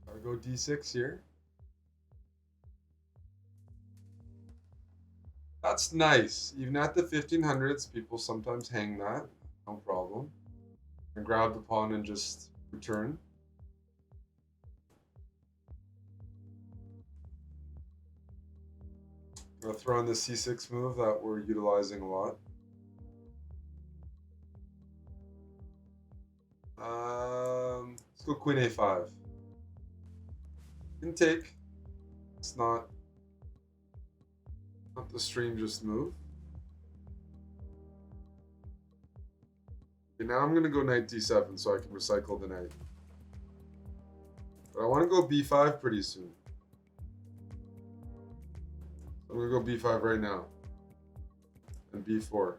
I'll go d6 here. That's nice. Even at the 1500s, people sometimes hang that. No problem. And grab the pawn and just return. I'm gonna throw in the c6 move that we're utilizing a lot. Let's go queen a5. Can take. It's not the strangest move. Okay, now I'm gonna go knight d7 so I can recycle the knight. But I want to go b5 pretty soon. So I'm gonna go b5 right now. And b4.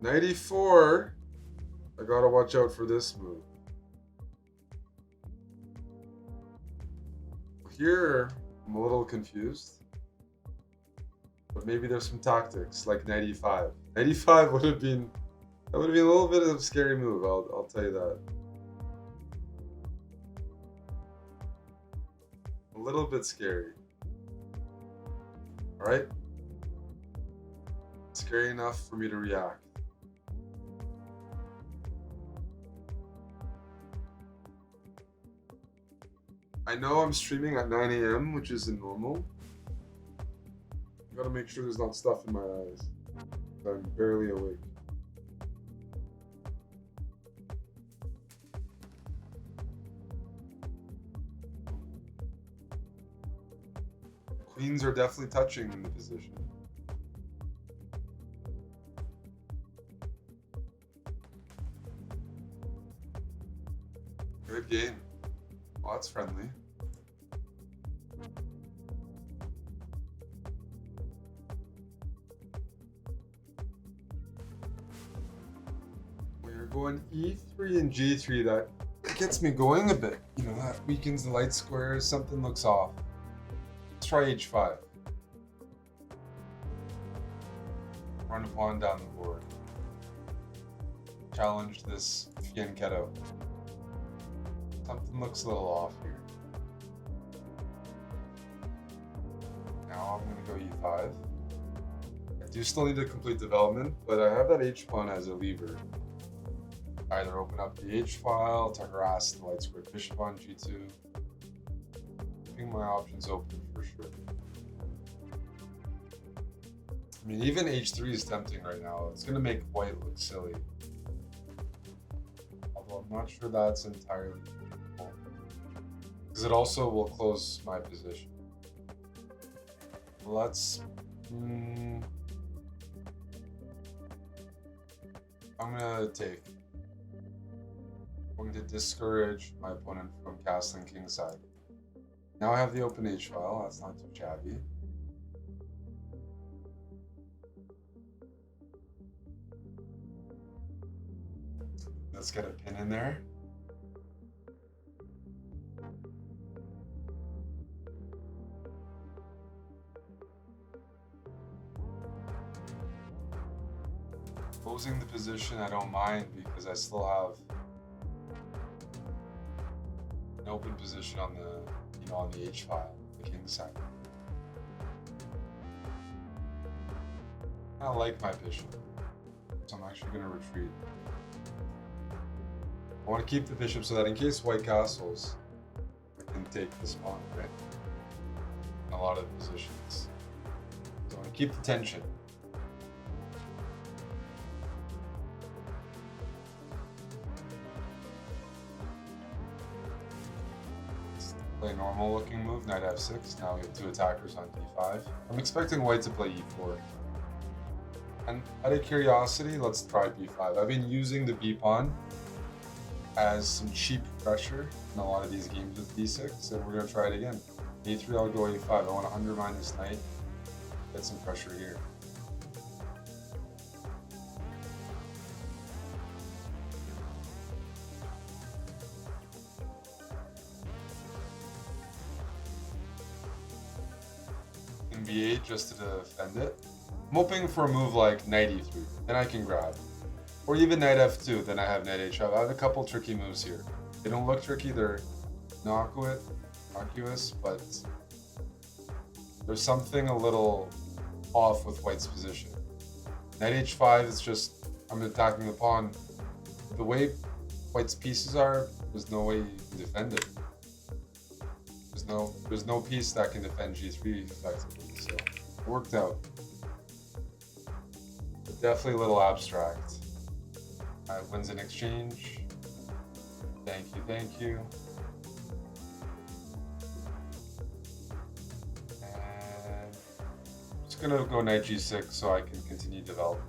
Knight e4. I gotta watch out for this move. Here, I'm a little confused. But maybe there's some tactics, like knight e5. Knight e5 would have been... That would have been a little bit of a scary move, I'll tell you that. A little bit scary. Alright? Scary enough for me to react. I know I'm streaming at 9 a.m., which isn't normal. I gotta make sure there's not stuff in my eyes. I'm barely awake. Queens are definitely touching in the position. Good game. Oh, that's friendly. We're going e3 and g3. That gets me going a bit. You know, that weakens the light squares. Something looks off. Let's try h5. Run a pawn down the board. Challenge this fianchetto. Something looks a little off here. Now I'm going to go e5. I do still need to complete development, but I have that h-pawn as a lever. Either open up the h-file to harass the light square bishop on g2. Keeping my options open for sure. I mean, even h3 is tempting right now. It's going to make white look silly. Although I'm not sure that's entirely feasible. Because it also will close my position. Let's... I'm going to take. I'm going to discourage my opponent from castling kingside. Now I have the open h-file. That's not too shabby. Let's get a pin in there. Closing the position I don't mind because I still have an open position on the on the h-file, the king side. I like my bishop, so I'm actually going to retreat. I want to keep the bishop so that in case white castles, I can take this pawn, right? In a lot of positions. So I want to keep the tension. Play a normal looking move, knight f6. Now we have two attackers on d5. I'm expecting white to play e4. And out of curiosity, let's try b5. I've been using the b pawn as some cheap pressure in a lot of these games with d6, and we're going to try it again. a3, I'll go a5. I want to undermine this knight, get some pressure here. In b8 just to defend it. I'm hoping for a move like knight e3, then I can grab. Or even knight f2, then I have knight h5. I have a couple tricky moves here. They don't look tricky, they're innocuous, but there's something a little off with white's position. Knight h5 is just, I'm attacking the pawn. The way white's pieces are, there's no way you can defend it. There's no piece that can defend g3 effectively, so it worked out. But definitely a little abstract. Wins in exchange. Thank you, thank you. And I'm just gonna go knight g6 so I can continue developing.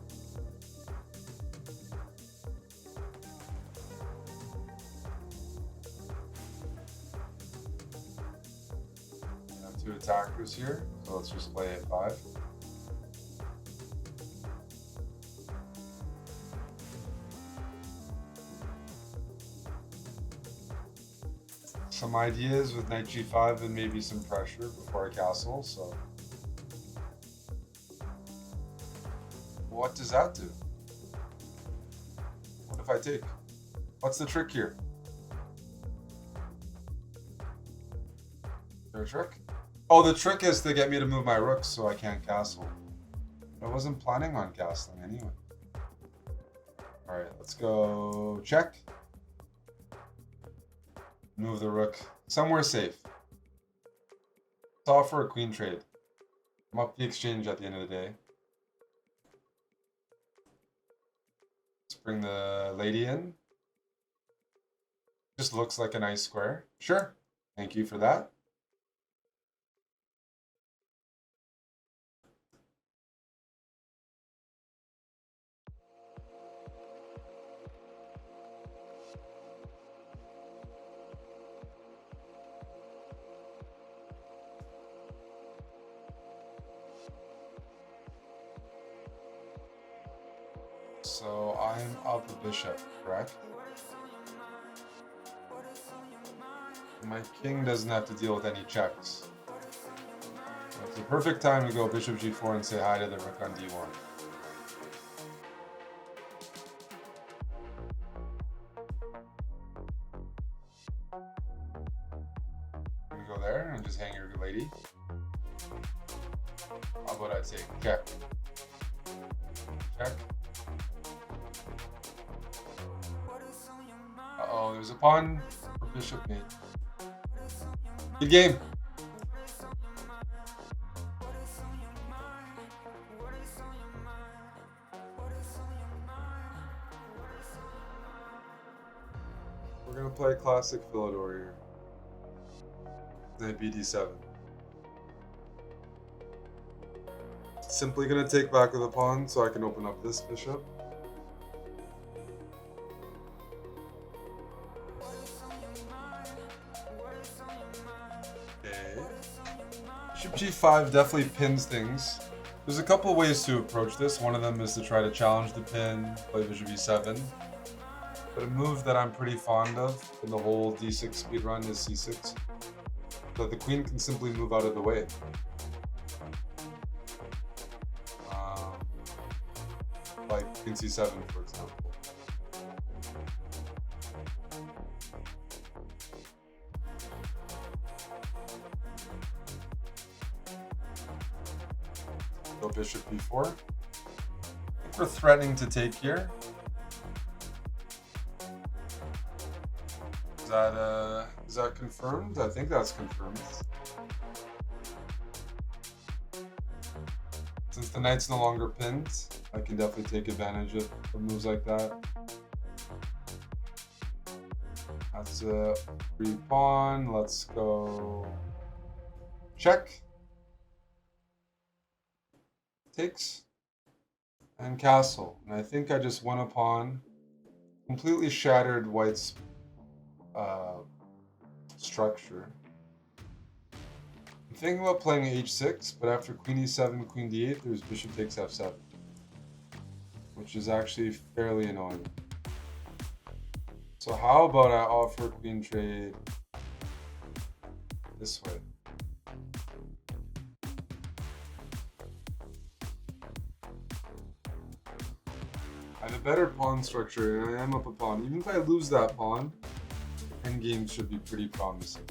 I have two attackers here, so let's just play a5. Some ideas with knight g5 and maybe some pressure before I castle, so. What does that do? What if I take? What's the trick here? Is there a trick? Oh, the trick is to get me to move my rooks so I can't castle. I wasn't planning on castling anyway. Alright, let's go check. Move the rook somewhere safe. Let's offer a queen trade. I'm up the exchange at the end of the day. Let's bring the lady in. Just looks like a nice square. Sure. Thank you for that. So I'm up a bishop, correct? My king doesn't have to deal with any checks. So it's the perfect time to go bishop g4 and say hi to the rook on d1. I'm gonna go there and just hang your lady. How about I take check? Check. Uh-oh, there's a pawn for bishop mate. Good game. We're gonna play classic Philidor here. Knight bd7. Simply gonna take back with a pawn so I can open up this bishop. Okay. Bishop g5 definitely pins things. There's a couple ways to approach this. One of them is to try to challenge the pin, play bishop e7. But a move that I'm pretty fond of in the whole d6 speedrun is c6. So the queen can simply move out of the way. Like queen c7, for example. Go bishop b4. I think we're threatening to take here. Is that confirmed? I think that's confirmed. Since the knight's no longer pinned, I can definitely take advantage of moves like that. That's a free pawn. Let's go check. Takes and castle. And I think I just won a pawn. Completely shattered white's structure. I'm thinking about playing h6, but after queen e7, queen d8, there's bishop takes f7, which is actually fairly annoying. So how about I offer queen trade this way? I have a better pawn structure, and I am up a pawn. Even if I lose that pawn, I Endgame should be pretty promising.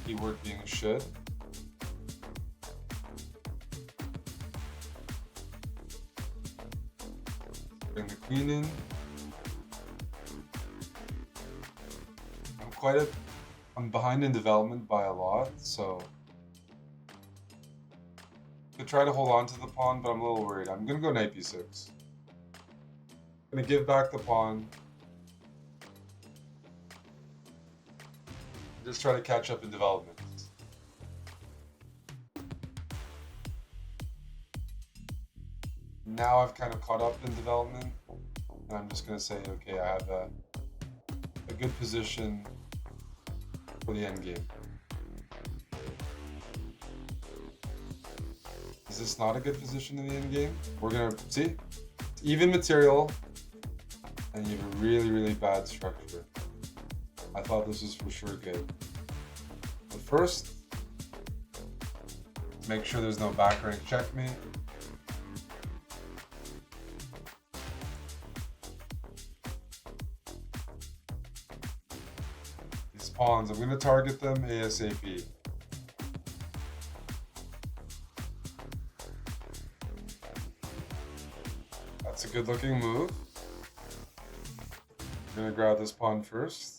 Keyword being should. Bring the queen in. I'm behind in development by a lot, so I could try to hold on to the pawn, but I'm a little worried. I'm gonna go knight b6. I'm gonna give back the pawn. Just try to catch up in development. Now I've kind of caught up in development, and I'm just gonna say, okay, I have a good position for the endgame. Is this not a good position in the endgame? We're gonna see. It's even material, and you have a really, really bad structure. I thought this was for sure good. But first, make sure there's no back rank checkmate. These pawns, I'm going to target them ASAP. That's a good looking move. I'm going to grab this pawn first.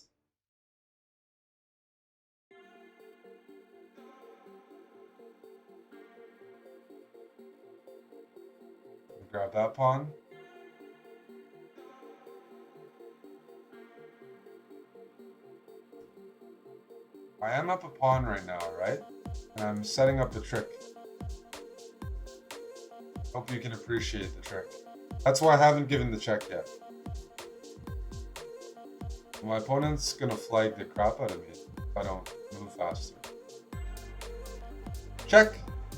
Grab that pawn. I am up a pawn right now, right? And I'm setting up the trick. Hope you can appreciate the trick. That's why I haven't given the check yet. My opponent's gonna flag the crap out of me if I don't move faster. Check!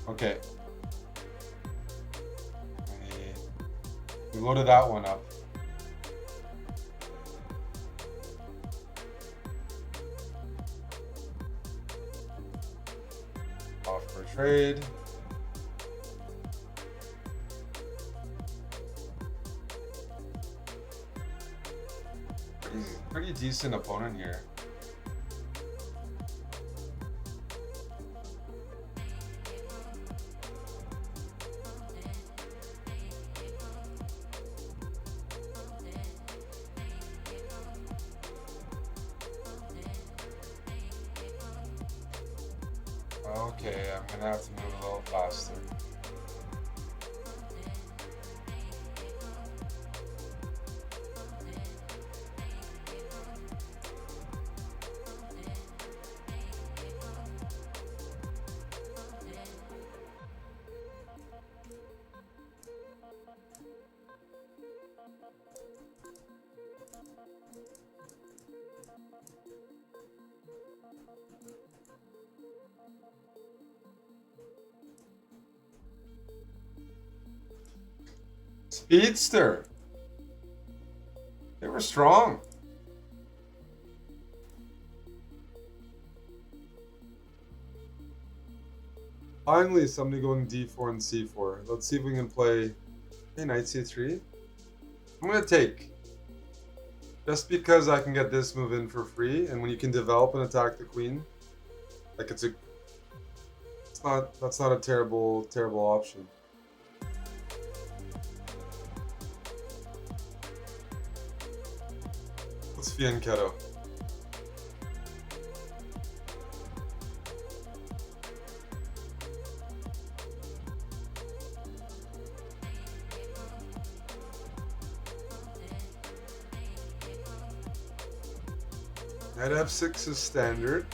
Okay. We loaded that one up. Off for trade. Pretty decent opponent here. Okay, I'm gonna have to move a little faster. Speedster. They were strong. Finally, somebody going d4 and c4. Let's see if we can play knight c3. I'm going to take. Just because I can get this move in for free, and when you can develop and attack the queen, like that's not a terrible option. Let's fianchetto. Knight f6 is standard.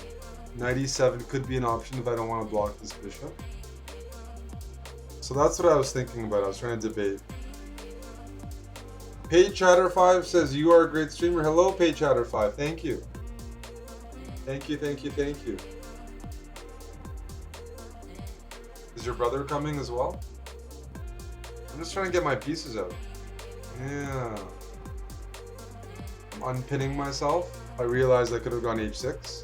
Knight e7 could be an option if I don't want to block this bishop. So that's what I was thinking about. I was trying to debate. PayChatter5 says you are a great streamer. Hello, PayChatter5. Thank you. Thank you. Is your brother coming as well? I'm just trying to get my pieces out. Yeah. I'm unpinning myself. I realized I could have gone h6.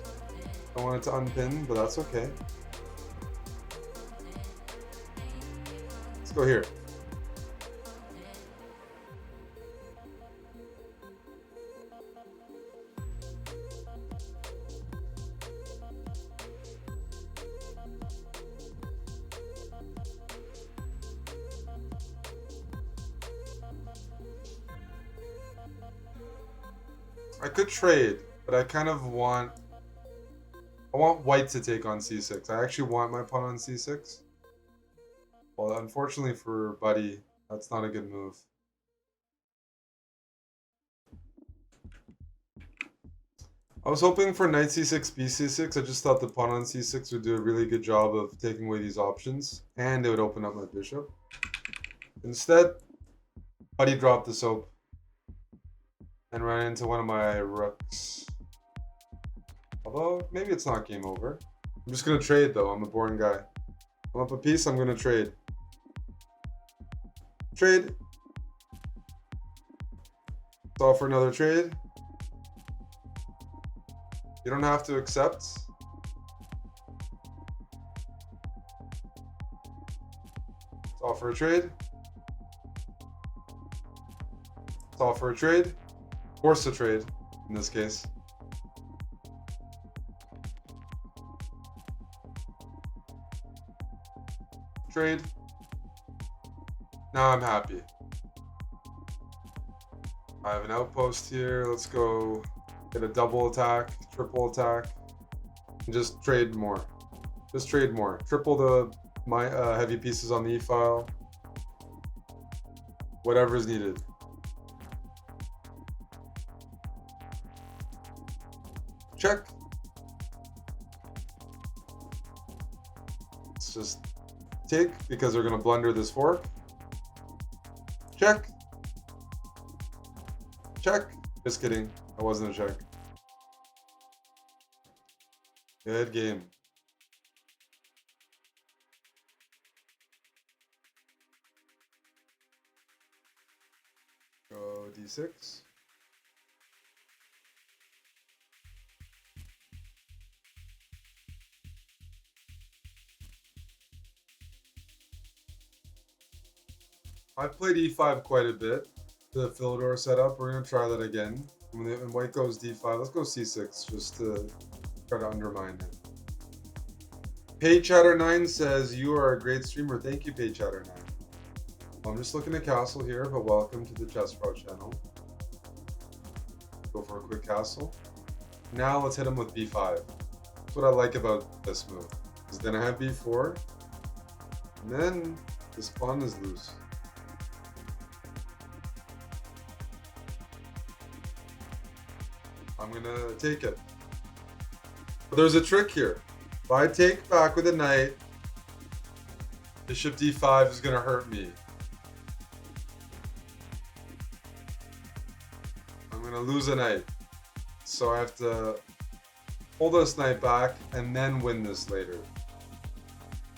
I wanted to unpin, but that's okay. Let's go here. I could trade, but I kind of want... I want white to take on c6. I actually want my pawn on c6. Well, unfortunately for Buddy, that's not a good move. I was hoping for knight c6, bc6. I just thought the pawn on c6 would do a really good job of taking away these options, and it would open up my bishop. Instead, Buddy dropped the soap and ran into one of my rooks. Although, maybe it's not game over. I'm just going to trade, though. I'm a boring guy. I'm up a piece, I'm going to trade. Trade. Let's offer another trade. You don't have to accept. Let's offer a trade. Let's offer a trade. Force a trade, in this case. Trade. Now I'm happy. I have an outpost here. Let's go get a double attack, triple attack, and just trade more. Just trade more. Triple the heavy pieces on the e-file. Whatever is needed. Check. Let's just take because they're going to blunder this fork. Check. Check. Just kidding. That wasn't a check. Good game. Go d6. I've played e5 quite a bit. The Philidor setup. We're going to try that again. When white goes d5, let's go c6 just to try to undermine it. PayChatter9 says, you are a great streamer. Thank you, PayChatter9. Well, I'm just looking at castle here, but welcome to the chessbrah channel. Go for a quick castle. Now let's hit him with b5. That's what I like about this move. Because then I have b4, and then this pawn is loose. I'm gonna take it. But there's a trick here. If I take back with a knight, bishop d5 is gonna hurt me. I'm gonna lose a knight. So I have to pull this knight back and then win this later.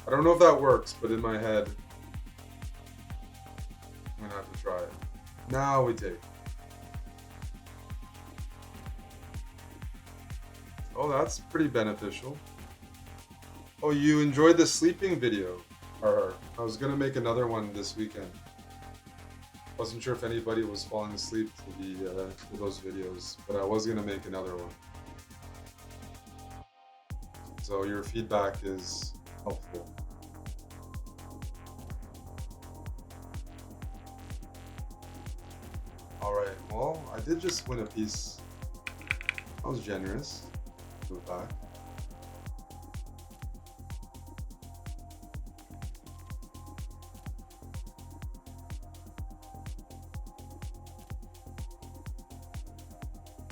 I don't know if that works, but in my head, I'm gonna have to try it. Now we take. Oh, that's pretty beneficial. Oh, you enjoyed the sleeping video? Or I was gonna make another one this weekend. Wasn't sure if anybody was falling asleep to those videos, but I was gonna make another one. So your feedback is helpful. All right. Well, I did just win a piece. I was generous. Move back.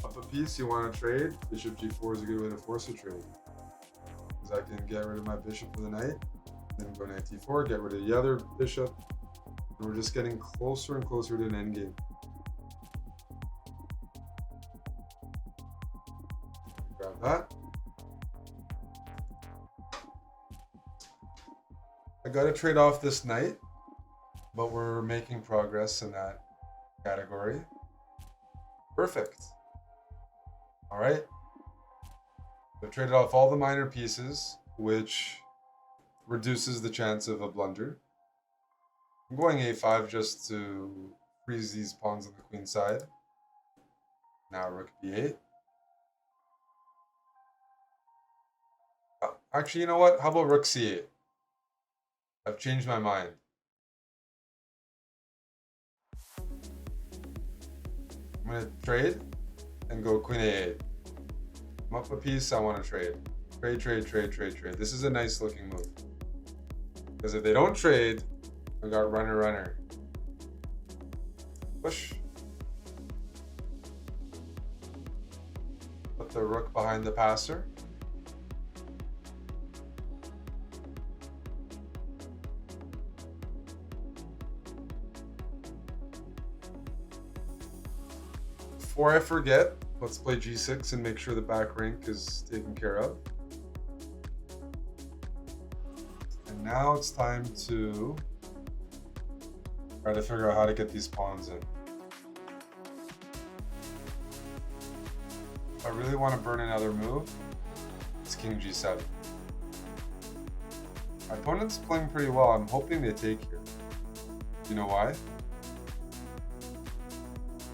Up a piece, you want to trade? Bishop g4 is a good way to force a trade. Because I can get rid of my bishop with a knight, then go knight d4, get rid of the other bishop, and we're just getting closer and closer to an endgame. Grab that. I gotta trade off this knight, but we're making progress in that category. Perfect. All right. I've traded off all the minor pieces, which reduces the chance of a blunder. I'm going a5 just to freeze these pawns on the queen side. Now rook b8. Actually, you know what? How about rook c8? I've changed my mind. I'm going to trade. and go queen a8. I'm up a piece, I want to trade. Trade, trade, trade, trade, trade. This is a nice looking move. Because if they don't trade, I got runner, runner. Push. Put the rook behind the passer. Before I forget, let's play g6 and make sure the back rank is taken care of. And now it's time to try to figure out how to get these pawns in. If I really want to burn another move, it's king g7. My opponent's playing pretty well. I'm hoping they take here. You know why?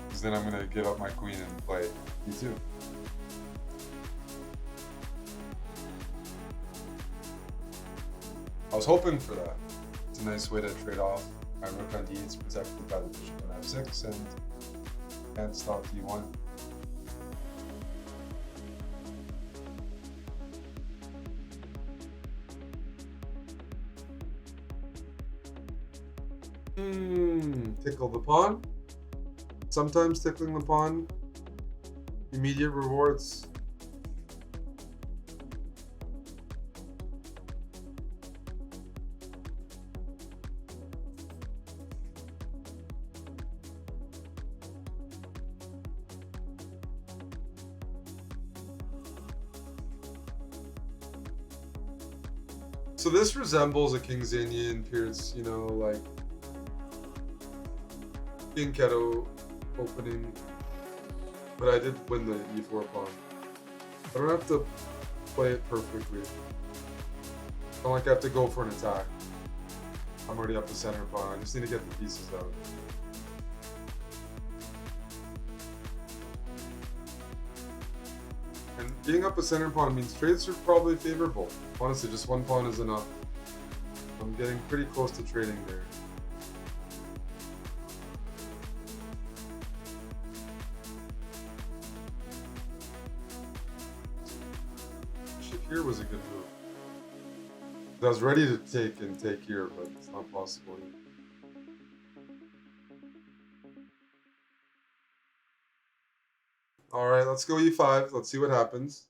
Because then I'm going to give up my queen and play e2. I was hoping for that. It's a nice way to trade off. My rook on d8 is protected by the bishop on f6 and can't stop d1. Tickle the pawn. Sometimes tickling the pawn, immediate rewards. So this resembles a King's Indian Pierce, you know, like King Keto opening, but I did win the e4 pawn. I don't have to play it perfectly. It's not like I have to go for an attack. I'm already up the center pawn. I just need to get the pieces out. And being up a center pawn means trades are probably favorable. Honestly, just one pawn is enough. I'm getting pretty close to trading there. Here was a good move. I was ready to take here, but it's not possible yet. All right, let's go e5. Let's see what happens.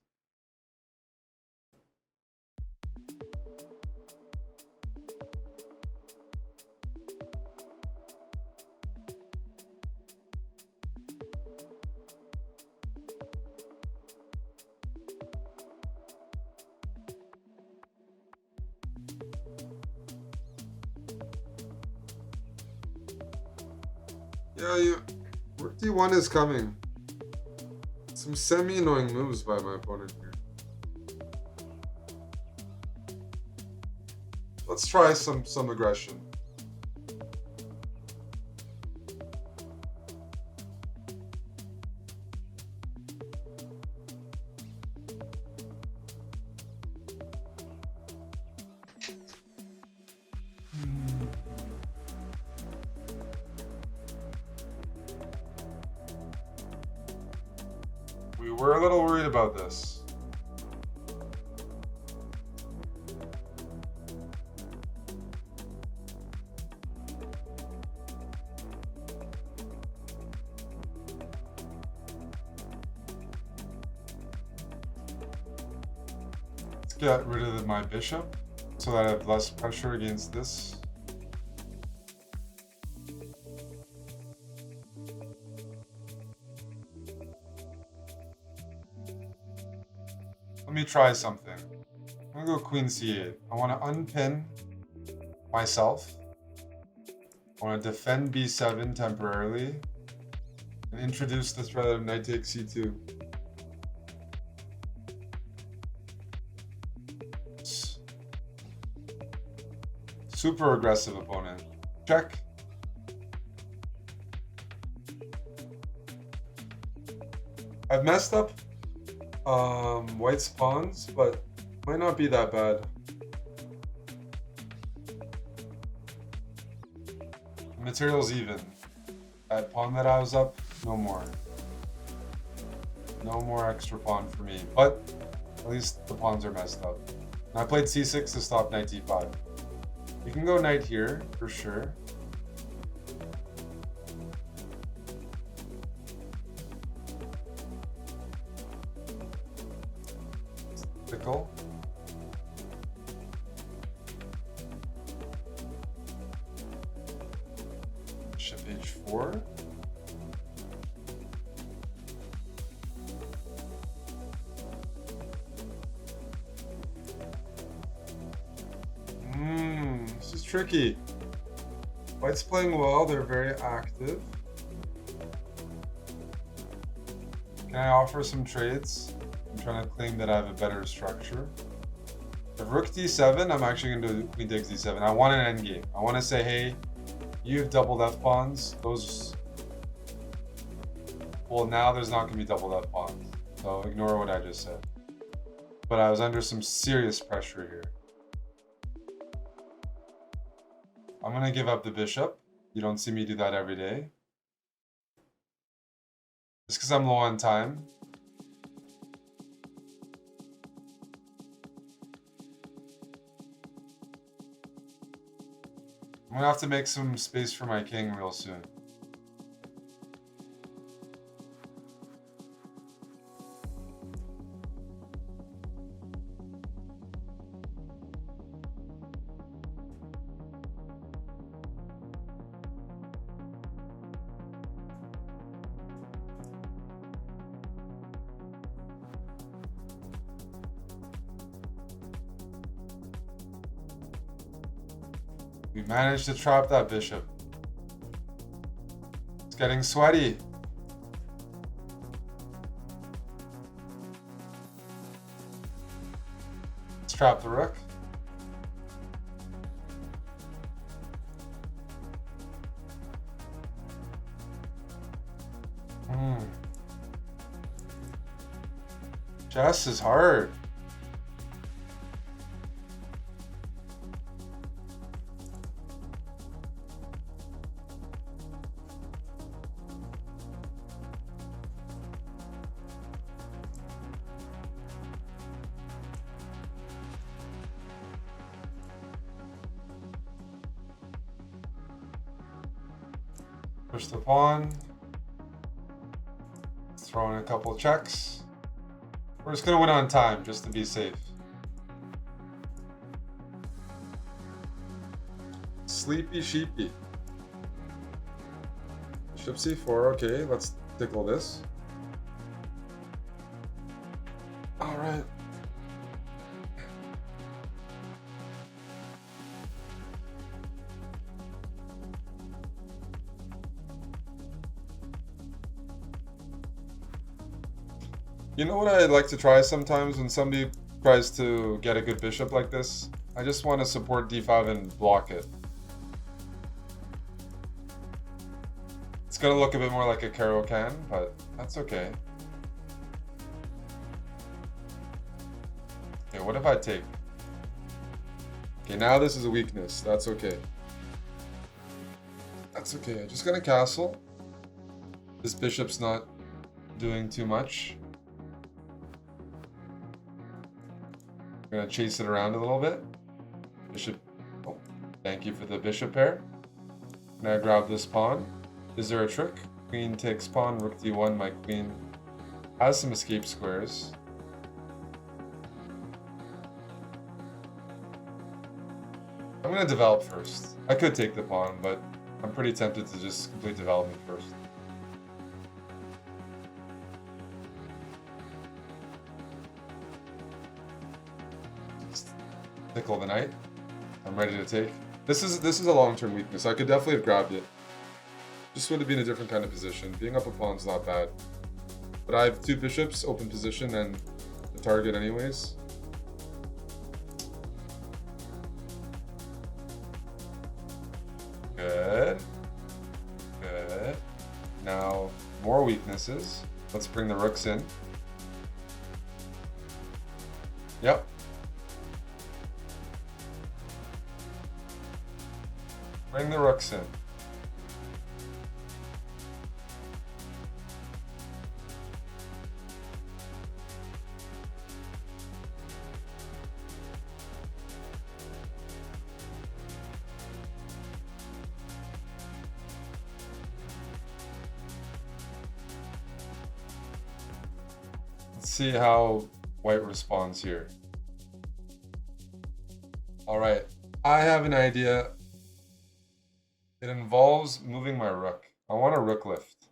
Yeah, rook d1 is coming. Some semi-annoying moves by my opponent here. Let's try some aggression. We were a little worried about this. Let's get rid of my bishop so that I have less pressure against this. Let me try something. I'm gonna go queen c8. I want to unpin myself. I want to defend b7 temporarily and introduce the threat of knight takes c2. Super aggressive opponent. Check. I've messed up white's pawns, but might not be that bad. Material's even. That pawn that I was up, no more. No more extra pawn for me, but at least the pawns are messed up. And I played c6 to stop knight d5. You can go knight here, for sure. Pickle. Bishop h4. This is tricky. White's playing well, they're very active. Can I offer some trades? I'm trying to claim that I have a better structure. If rook d7, I'm actually going to do queen takes d7. I want an endgame. I want to say, hey, you have doubled f pawns. Those. Well, now there's not going to be doubled f pawns. So ignore what I just said. But I was under some serious pressure here. I'm going to give up the bishop. You don't see me do that every day. Just because I'm low on time. I'm going to have to make some space for my king real soon. We managed to trap that bishop. It's getting sweaty. Let's trap the rook. Chess is hard. Push the pawn. Throw in a couple checks. We're just going to win on time, just to be safe. Sleepy sheepy. Bishop c4, okay, let's tickle this. Alright. You know what I like to try sometimes when somebody tries to get a good bishop like this? I just want to support d5 and block it. It's going to look a bit more like a Caro-Kann, but that's okay. Okay, what if I take? Okay, now this is a weakness. That's okay. That's okay. I'm just going to castle. This bishop's not doing too much. I'm going to chase it around a little bit. Bishop. Oh, thank you for the bishop pair. Now grab this pawn. Is there a trick? Queen takes pawn, rook d1. My queen has some escape squares. I'm going to develop first. I could take the pawn, but I'm pretty tempted to just complete development first. Tickle the knight. I'm ready to take. This is a long-term weakness. I could definitely have grabbed it. Just would have been a different kind of position. Being up a pawn's not bad. But I have two bishops, open position, and the target anyways. Good. Good. Now, more weaknesses. Let's bring the rooks in. Yep. Bring the rooks in. see how white responds here. All right, I have an idea. It involves moving my rook. I want a rook lift.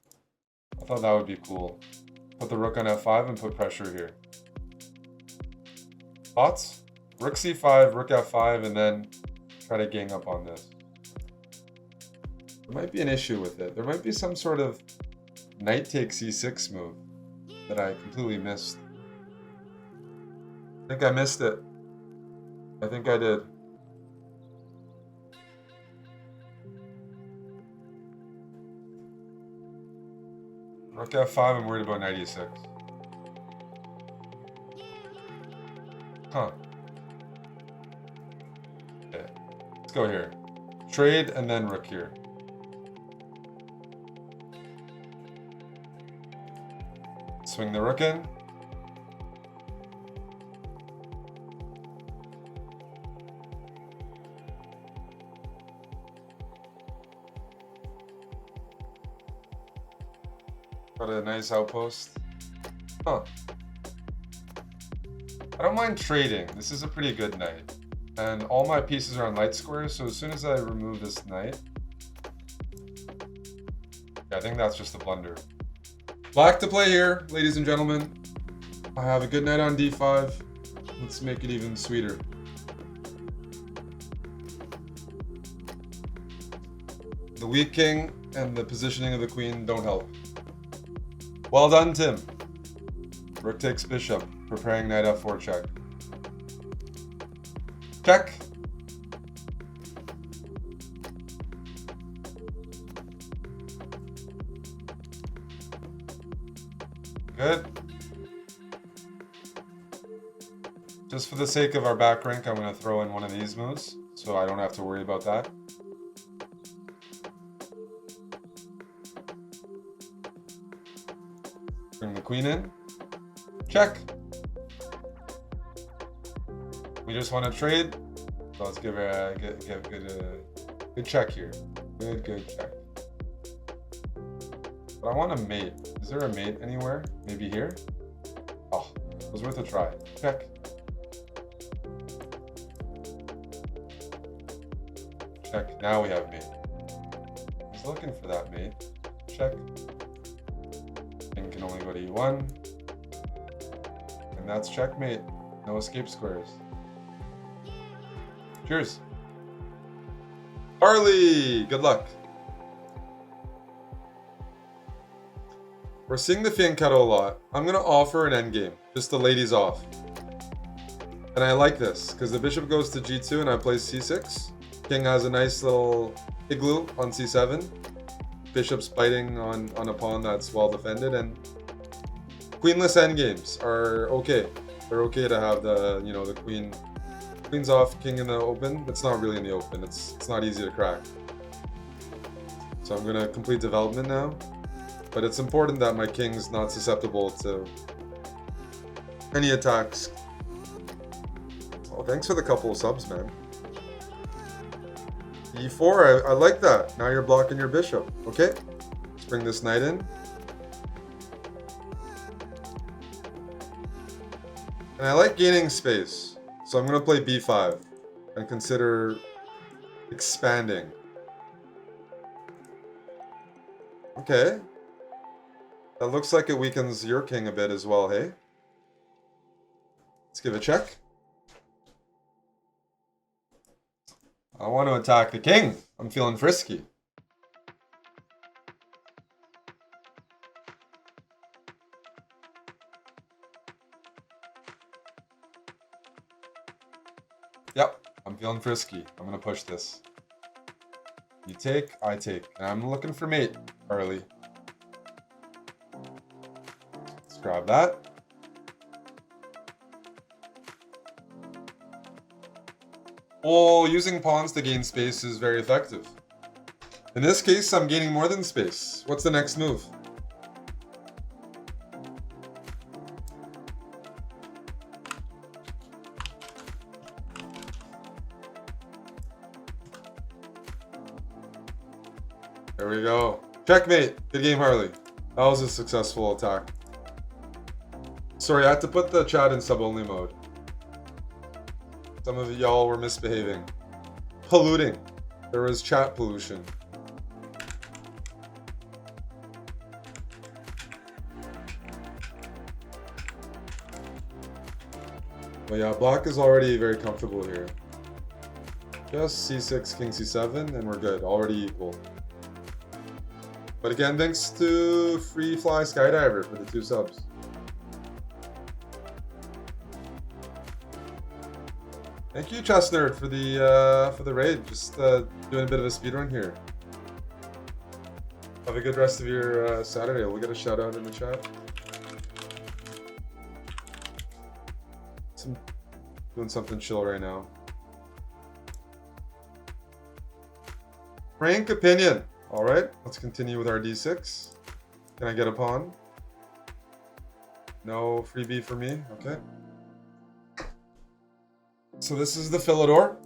I thought that would be cool. Put the rook on f5 and put pressure here. Thoughts? Rook c5, rook f5, and then try to gang up on this. There might be an issue with it. There might be some sort of knight takes e6 move that I completely missed. I think I missed it. I think I did. Rook f5, I'm worried about knight e6. Huh. Okay, let's go here. Trade and then rook here. Swing the rook in. Got a nice outpost. Huh. I don't mind trading. This is a pretty good knight. And all my pieces are on light squares, so as soon as I remove this knight... Yeah, I think that's just a blunder. Black to play here, ladies and gentlemen. I have a good knight on d5. Let's make it even sweeter. The weak king and the positioning of the queen don't help. Well done, Tim. Rook takes bishop, preparing knight f4 check. Check. Good. Just for the sake of our back rank, I'm going to throw in one of these moves, so I don't have to worry about that. Bring the queen in. Check. We just want to trade, so let's give a good check here. Good check. But I want a mate. Is there a mate anywhere? Maybe here? Oh, it was worth a try. Check. Check. Now we have mate. I was looking for that mate. Check. King can only go to e1. And that's checkmate. No escape squares. Cheers. Harley! Good luck. We're seeing the fianchetto a lot. I'm going to offer an endgame. Just the ladies off. And I like this, because the bishop goes to g2 and I play c6. King has a nice little igloo on c7. Bishop's biting on a pawn that's well defended. And queenless endgames are okay. They're okay to have the, you know, the queen's off, king in the open. It's not really in the open. It's not easy to crack. So I'm going to complete development now. But it's important that my king's not susceptible to any attacks. Oh, thanks for the couple of subs, man. e4, I like that. Now you're blocking your bishop. Okay, let's bring this knight in. And I like gaining space. So I'm going to play b5 and consider expanding. Okay. That looks like it weakens your king a bit as well, hey? Let's give a check. I want to attack the king. I'm feeling frisky. Yep, I'm feeling frisky. I'm going to push this. You take, I take. And I'm looking for mate early. Let's grab that. Oh, using pawns to gain space is very effective. In this case, I'm gaining more than space. What's the next move? There we go. Checkmate. Good game, Harley. That was a successful attack. sorry, I had to put the chat in sub-only mode. Some of y'all were misbehaving. Polluting. There was chat pollution. Well, yeah, black is already very comfortable here. Just c6, king c7, and we're good. Already equal. But again, thanks to Free Fly Skydiver for the 2 subs. Thank you, Chess Nerd, for the raid. Just doing a bit of a speedrun here. Have a good rest of your Saturday. We'll get a shout out in the chat. Doing something chill right now. Frank opinion. All right, let's continue with our d6. Can I get a pawn? No freebie for me. Okay. So this is the Philidor.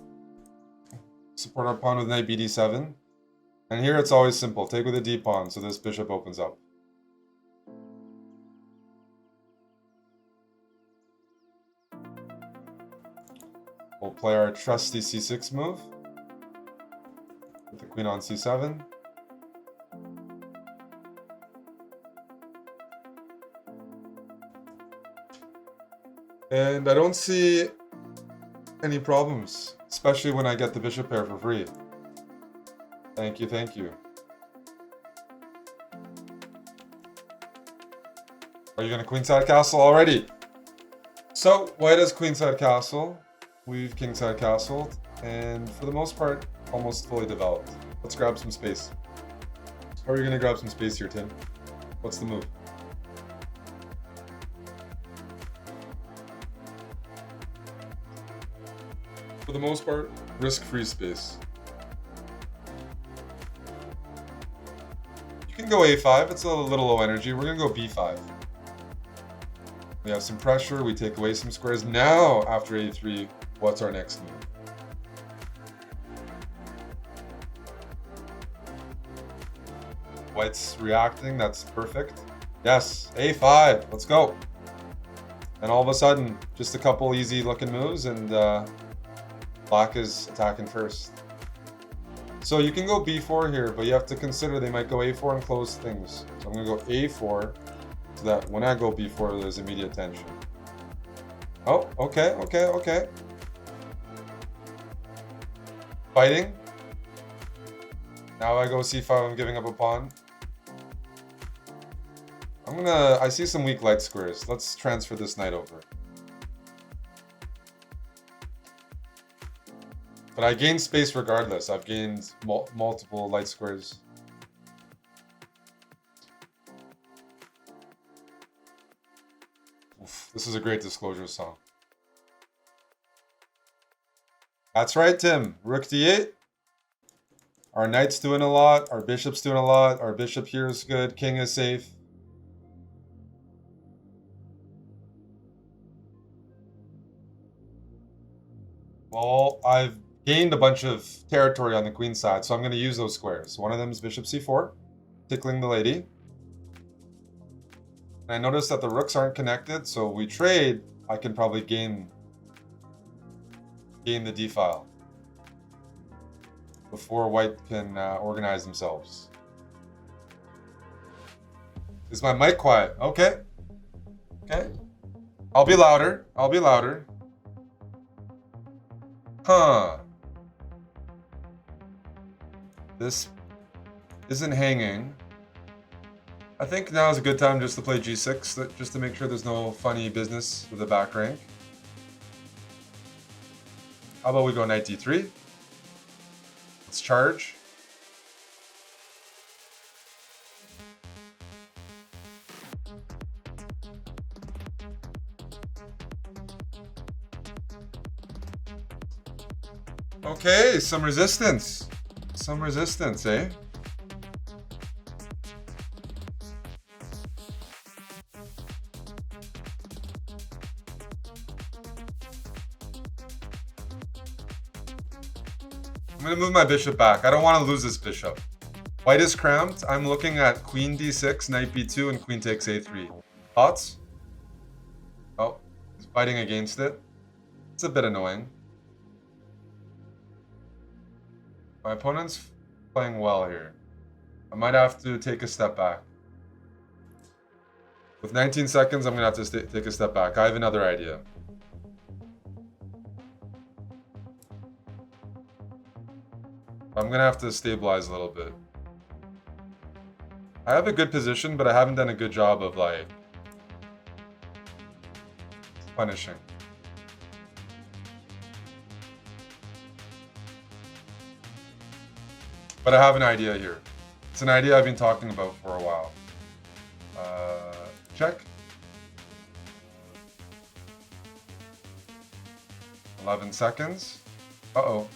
Support our pawn with knight bd7. And here it's always simple. Take with a d pawn, so this bishop opens up. We'll play our trusty c6 move. With the queen on c7. And I don't see any problems, especially when I get the bishop pair for free. Thank you, thank you. Are you gonna queenside castle already? So, white has queenside castle. We've kingside castled, and for the most part, almost fully developed. Let's grab some space. How are you gonna grab some space here, Tim? What's the move? For the most part, risk-free space. You can go a5, it's a little low energy. We're gonna go b5. We have some pressure, we take away some squares. Now, after a3, what's our next move? White's reacting, that's perfect. Yes, a5, let's go. And all of a sudden, just a couple easy looking moves and black is attacking first. So you can go b4 here, but you have to consider they might go a4 and close things. So I'm gonna go a4 so that when I go b4, there's immediate tension. Oh, okay. Fighting. Now I go c5, I'm giving up a pawn. I see some weak light squares. Let's transfer this knight over. But I gained space regardless. I've gained multiple light squares. Oof, this is a great disclosure song. That's right, Tim. Rook d8. Our knight's doing a lot. Our bishop's doing a lot. Our bishop here is good. King is safe. Well, I've gained a bunch of territory on the queen side, so I'm going to use those squares. One of them is bishop c4, tickling the lady. And I noticed that the rooks aren't connected, so we trade. I can probably gain the d-file before white can organize themselves. Is my mic quiet? Okay. Okay. I'll be louder. Huh. This isn't hanging. I think now is a good time just to play g6, just to make sure there's no funny business with the back rank. How about we go knight d3? Let's charge. Okay, some resistance. Some resistance, eh? I'm gonna move my bishop back. I don't want to lose this bishop. White is cramped. I'm looking at queen d6, knight b2, and queen takes a3. Thoughts? Oh, he's fighting against it. It's a bit annoying. My opponent's playing well here. I might have to take a step back. With 19 seconds, I'm going to have to take a step back. I have another idea. I'm going to have to stabilize a little bit. I have a good position, but I haven't done a good job of, like, punishing. But I have an idea here. It's an idea I've been talking about for a while. Check. 11 seconds. Uh-oh.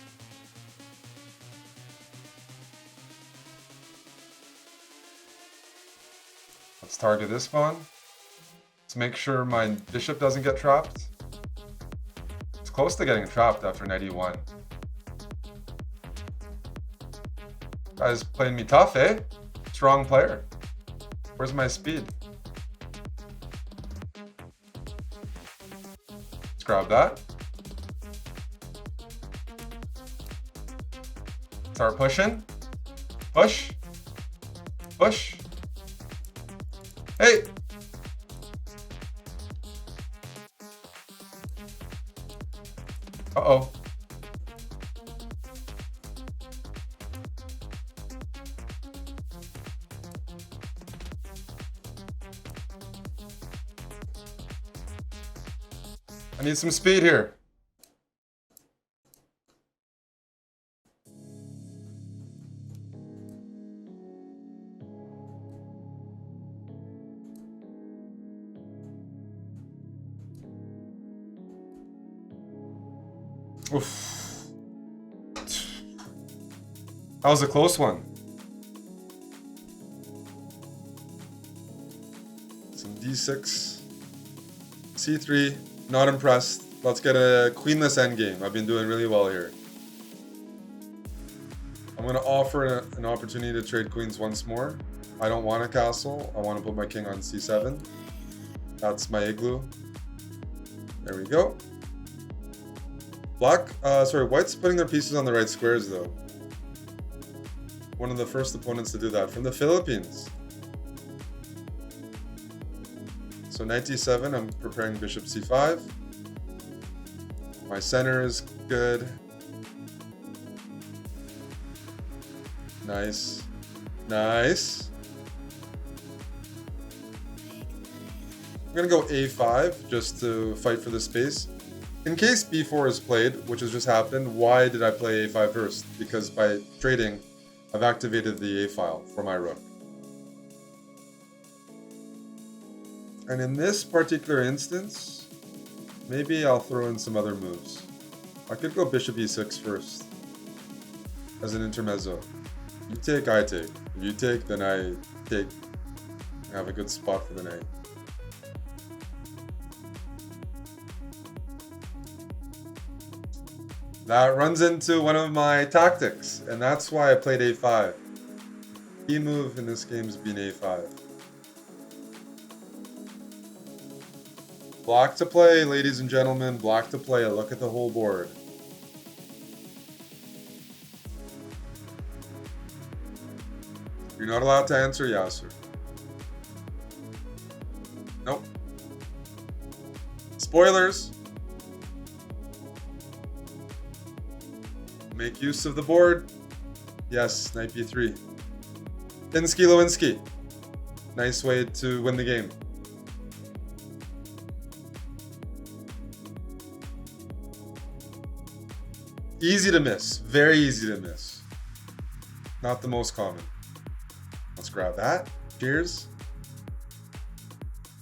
Let's target this pawn. Let's make sure my bishop doesn't get trapped. It's close to getting trapped after knight e1. Guys playing me tough, eh? Strong player. Where's my speed? Let's grab that. Start pushing. Push. Push. Hey! Uh-oh. I need some speed here. Oof. That was a close one. Some d6. c3. Not impressed. Let's get a queenless endgame. I've been doing really well here. I'm going to offer an opportunity to trade queens once more. I don't want a castle. I want to put my king on c7. That's my igloo. There we go. White's putting their pieces on the right squares, though. One of the first opponents to do that, from the Philippines. So knight d7, I'm preparing bishop c5. My center is good. Nice. Nice. I'm gonna go a5 just to fight for the space. In case b4 is played, which has just happened, why did I play a5 first? Because by trading, I've activated the a file for my rook. And in this particular instance, maybe I'll throw in some other moves. I could go bishop e6 first, as an intermezzo. You take, I take. If you take, then I take. I have a good spot for the knight. That runs into one of my tactics, and that's why I played a5. Key move in this game has been a5. Black to play, ladies and gentlemen. Black to play. Look at the whole board. You're not allowed to answer, Yasser. Nope. Spoilers. Make use of the board. Yes, knight b3. Pinsky Lewinsky. Nice way to win the game. Easy to miss. Very easy to miss. Not the most common. Let's grab that. Cheers.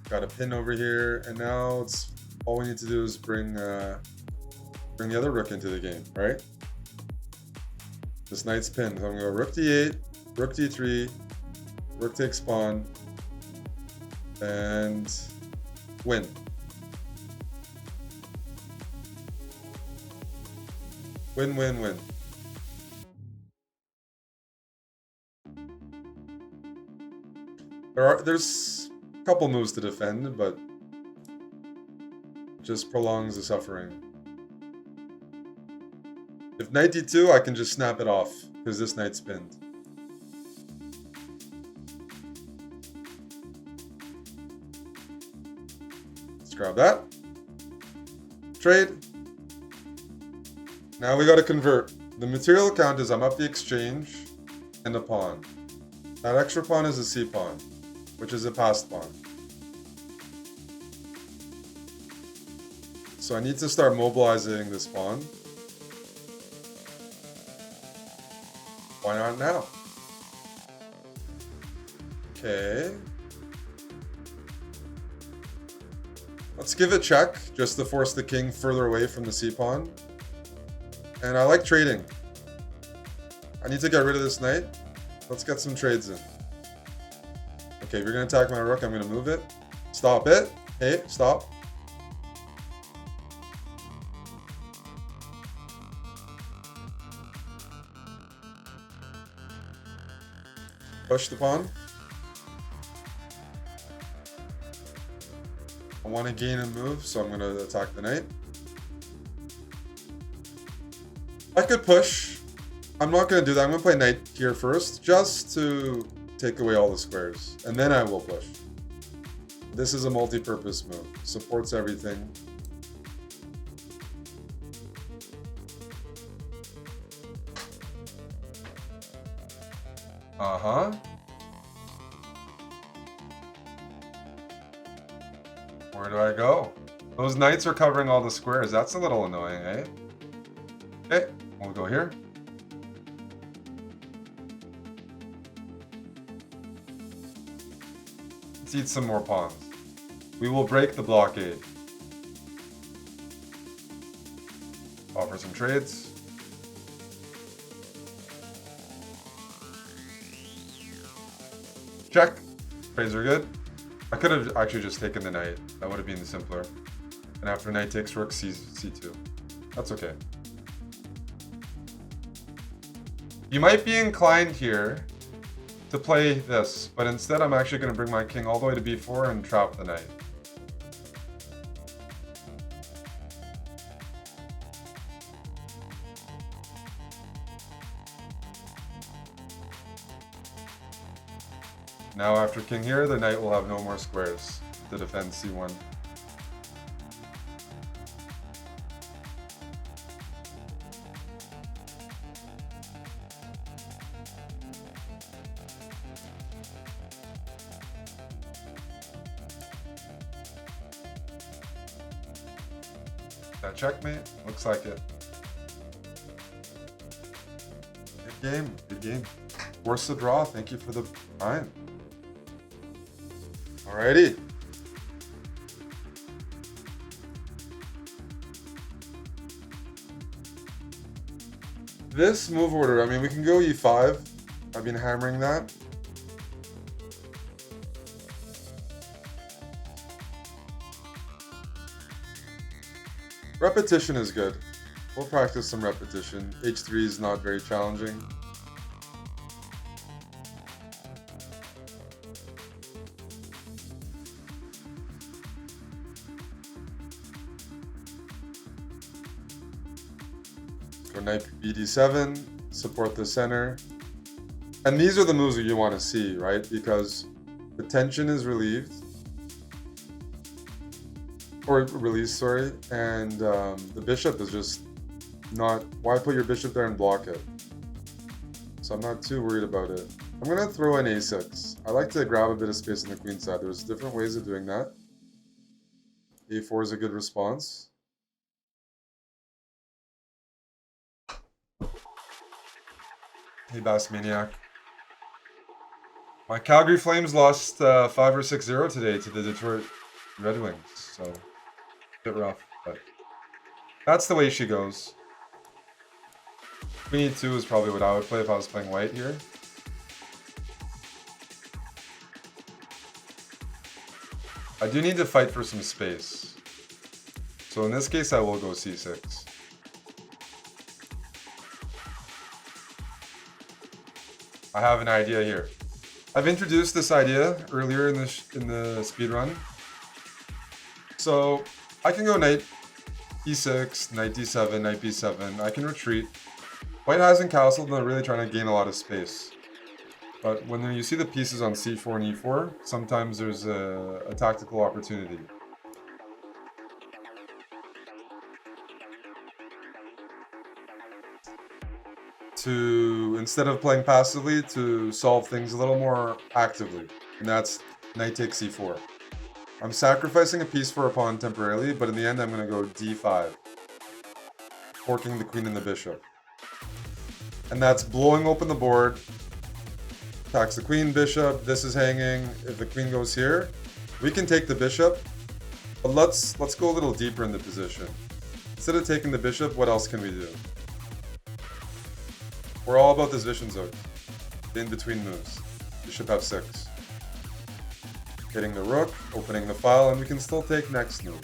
Got a pin over here, and now it's all we need to do is bring the other rook into the game, right? This knight's pinned. So I'm gonna go rook d8, rook d3, rook takes pawn, and win. Win, win, win. There's a couple moves to defend, but just prolongs the suffering. If knight d2, I can just snap it off, because this knight's pinned. Let's grab that. Trade. Now we gotta convert. The material count is I'm up the exchange and a pawn. That extra pawn is a c pawn, which is a passed pawn. So I need to start mobilizing this pawn. Why not now? Okay. Let's give it check, just to force the king further away from the c-pawn. And I like trading. I need to get rid of this knight. Let's get some trades in. Okay, if you're going to attack my rook, I'm going to move it. Stop it. Hey, stop. Push the pawn. I want to gain and move, so I'm going to attack the knight. I could push. I'm not going to do that. I'm going to play knight here first, just to take away all the squares. And then I will push. This is a multi-purpose move. Supports everything. Uh-huh. Where do I go? Those knights are covering all the squares. That's a little annoying, eh? Okay, we'll go here. Let's eat some more pawns. We will break the blockade. Offer some trades. Check. Trades are good. I could have actually just taken the knight. That would have been simpler. And after knight takes rook, c2. That's okay. You might be inclined here to play this, but instead I'm actually going to bring my king all the way to b4 and trap the knight. Now after king here, the knight will have no more squares to defend c1. That checkmate? Looks like it. Good game, good game. Force the draw, thank you for the time. Alrighty. This move order, I mean, we can go e5. I've been hammering that. Repetition is good. We'll practice some repetition. h3 is not very challenging. Go knight bd7, support the center. And these are the moves that you want to see, right? Because the tension is relieved. Or released, sorry. And the bishop is just not... Why put your bishop there and block it? So I'm not too worried about it. I'm going to throw in a6. I like to grab a bit of space on the queen side. There's different ways of doing that. a4 is a good response. Hey, Bass Maniac. My Calgary Flames lost 5 or 6-0 today to the Detroit Red Wings, so a bit rough, but that's the way she goes. Queen e2 is probably what I would play if I was playing white here. I do need to fight for some space. So in this case, I will go c6. I have an idea here. I've introduced this idea earlier in the speedrun. So I can go knight e6, knight d7, knight b7. I can retreat. White hasn't castled, and they're really trying to gain a lot of space. But when you see the pieces on c4 and e4, sometimes there's a tactical opportunity. To, instead of playing passively, to solve things a little more actively. And that's knight takes c4. I'm sacrificing a piece for a pawn temporarily, but in the end I'm going to go d5. Forking the queen and the bishop. And that's blowing open the board. Attacks the queen, bishop, this is hanging. If the queen goes here, we can take the bishop. But let's go a little deeper in the position. Instead of taking the bishop, what else can we do? We're all about this vision zone. In between moves. Bishop f6. Getting the rook, opening the file, and we can still take next move.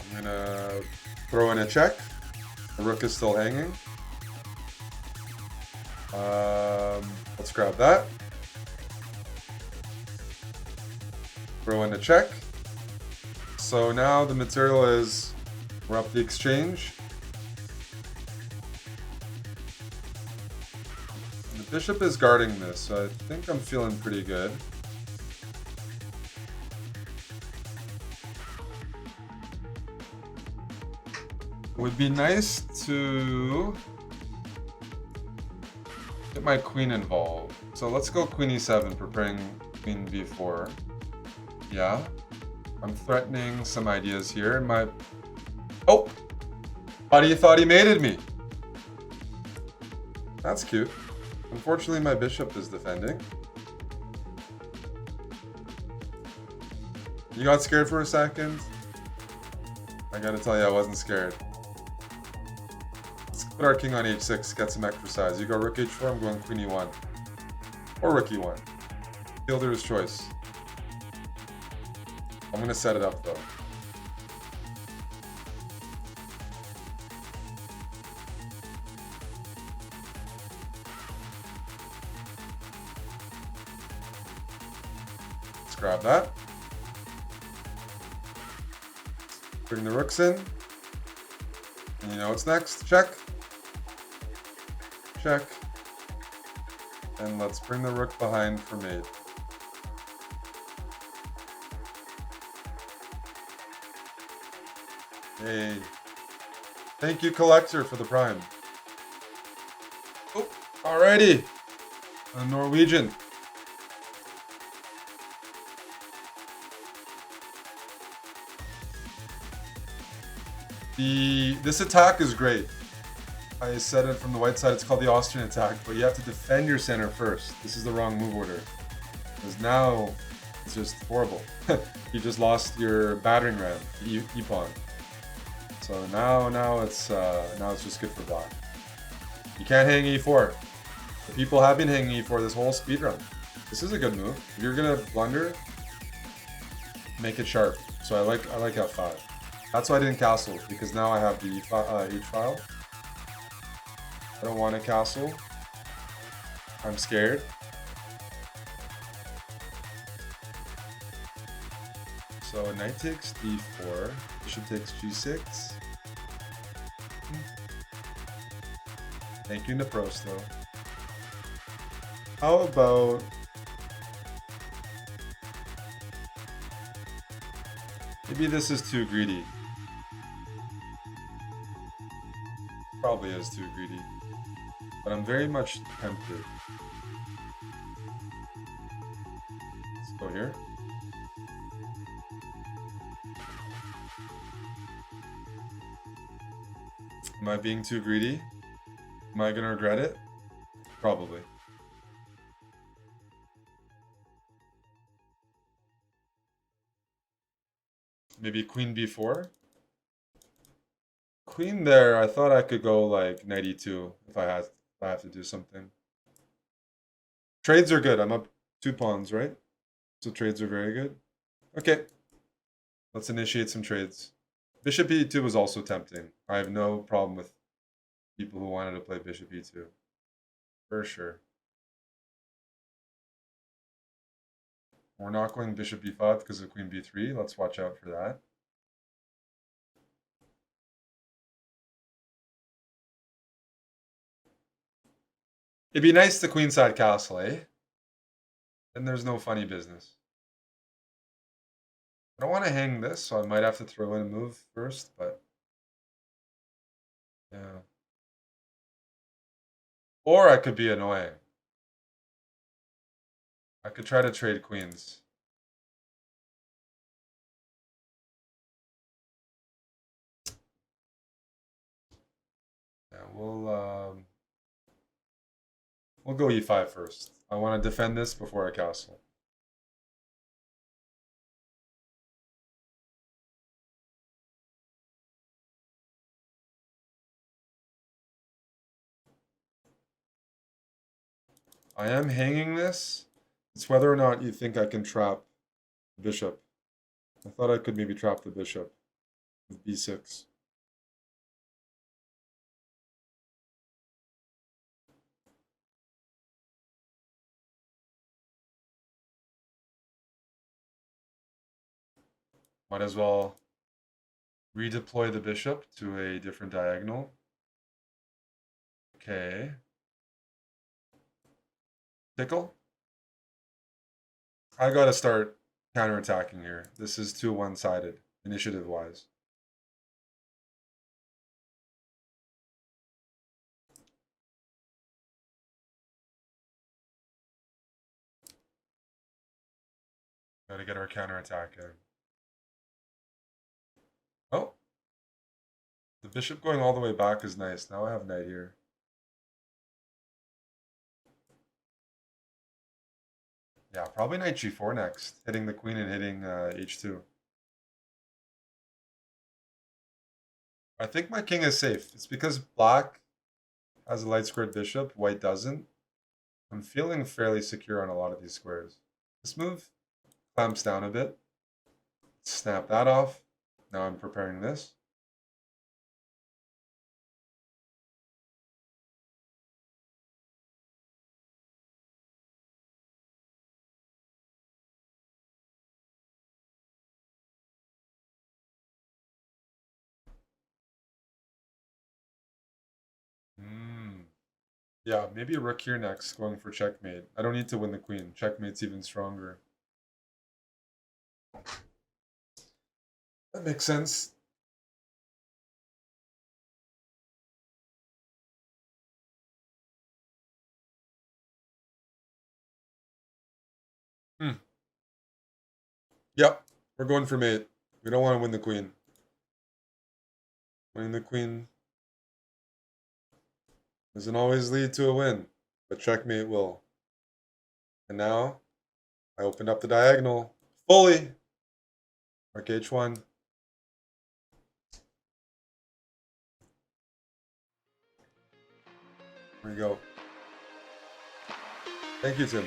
I'm gonna throw in a check. The rook is still hanging. Let's grab that. Throw in a check. So now the material is, we're up the exchange. The bishop is guarding this, so I think I'm feeling pretty good. It would be nice to get my queen involved. So let's go queen e7, preparing queen b4. Yeah. I'm threatening some ideas here. Oh! Buddy thought he mated me. That's cute. Unfortunately, my bishop is defending. You got scared for a second? I gotta tell you, I wasn't scared. Let's put our king on h6, get some exercise. You go rook h4, I'm going queen e1. Or rook e1. Fielder's choice. I'm gonna set it up though. Let's grab that. Bring the rooks in. And you know what's next? Check. Check. And let's bring the rook behind for mate. Hey. Thank you, Collector, for the prime. Oh, alrighty. A Norwegian. This attack is great. I said it from the white side, it's called the Austrian attack, but you have to defend your center first. This is the wrong move order. Because now, it's just horrible. You just lost your battering ram, e-pawn. So now it's just good for black. You can't hang e4. People have been hanging e4 this whole speedrun. This is a good move. If you're gonna blunder, make it sharp. So I like f5. That's why I didn't castle, because now I have the h-file. I don't want to castle. I'm scared. So knight takes d4, bishop takes g6. Thank you, Naprosto. How about... maybe this is too greedy. Probably is too greedy. But I'm very much tempted. Let's go here. Am I being too greedy? Am I gonna regret it? Probably. Maybe queen b4? Queen there, I thought I could go like knight e2 if I have to do something. Trades are good. I'm up 2 pawns, right? So trades are very good. Okay. Let's initiate some trades. Bishop e2 was also tempting. I have no problem with people who wanted to play bishop e2. For sure. We're not going bishop b5 because of queen b3. Let's watch out for that. It'd be nice to queenside castle, eh? Then there's no funny business. I don't want to hang this, so I might have to throw in a move first, but yeah. Or I could be annoying. I could try to trade queens. Yeah, we'll go e5 first. I want to defend this before I castle. I am hanging this. It's whether or not you think I can trap the bishop. I thought I could maybe trap the bishop with b6. Might as well redeploy the bishop to a different diagonal. Okay. Tickle. I gotta start counterattacking here. This is too one-sided, initiative-wise. Gotta get our counterattack in. Oh. The bishop going all the way back is nice. Now I have knight here. Yeah, probably knight g4 next. Hitting the queen and hitting h2. I think my king is safe. It's because black has a light squared bishop, white doesn't. I'm feeling fairly secure on a lot of these squares. This move clamps down a bit. Snap that off. Now I'm preparing this. Yeah, maybe a rook here next, going for checkmate. I don't need to win the queen. Checkmate's even stronger. That makes sense. Yep, we're going for mate. We don't want to win the queen. Winning the queen doesn't always lead to a win, but checkmate will. And now, I opened up the diagonal fully. Rook h1. There we go. Thank you, Tim.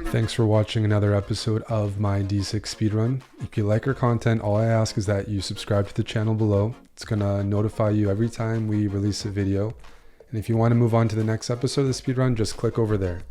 Thanks for watching another episode of my D6 Speedrun. If you like our content, all I ask is that you subscribe to the channel below. It's going to notify you every time we release a video. And if you want to move on to the next episode of the Speedrun, just click over there.